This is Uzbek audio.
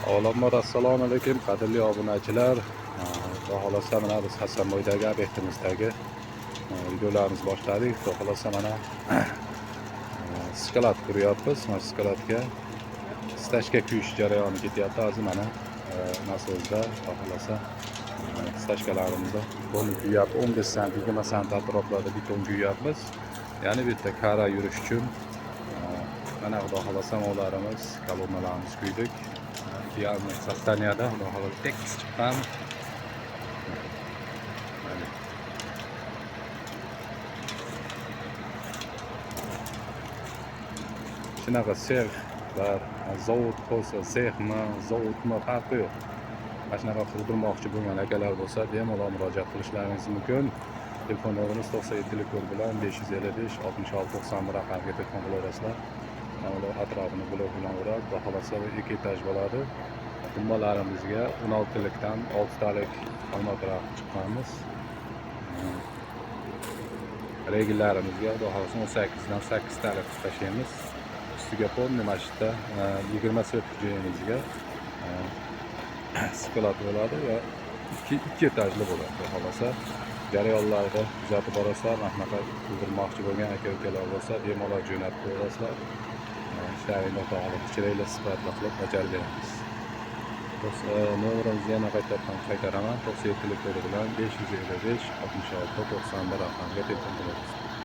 Avvalambor assalomu alaykum qadrli obunachilar. Xudo xohlasa mana biz Hasanboydagi obyektimizdagi videolarimiz boshladik. Xudo xohlasa mana skalad quryapmiz. Mana skaladga stashka kuyish jarayoni ketyapti. Hozir mana nasozda xudo xohlasa stashkalarimizni beton kuyyapti. 15 sant, 20 sant atroflarida beton kuyyapmiz. Ya'ni bu yerda kara yurish uchun mana xudo xohlasa mo'larimiz, kolonnalarimiz kuydik. Diğerine Sastaniyada xudo xohlasa tekis chiqqan. Shunaqa sexlar, zavod bo'lsa, sexmi, zavodmi farqi yo'q. Mana shunaqa qurdirmoqchi bo'lgan akalar bo'lsa, bemalol murojaat qilishlaringiz mumkin. Telefon nomerimiz 97 kod bilan 555 66 91 raqamga telefon qilaverasizlar. Mana atrofini blok bilan o'rab, xudo xohlasa ikki etaj bo'ladi. Tumbalarimizga 16 likdan 6 talik olmatroq chiqqanmiz. Regillarimizga xudo xohlasa 18 dan 8 talik tashlaymiz. Ustiga polni mashitda 20 sotix joyimizga skalad bo'ladi va ikki etajli bo'ladi. Xudo xohlasa jarayonlarni kuzatib borasizlar. Mana shunaqa qildirmoqchi bo'lgan aka-ukalar bo'lsa, bemalol jo'natib qo'yasizlar. Ishlaringni xudo xohlasa chiroyli sifatli qilib bajarib beramiz. Nomerimizni yana qaytaraman. 97 kodi bilan 555 66 91 raqamga telefon qilyapsiz.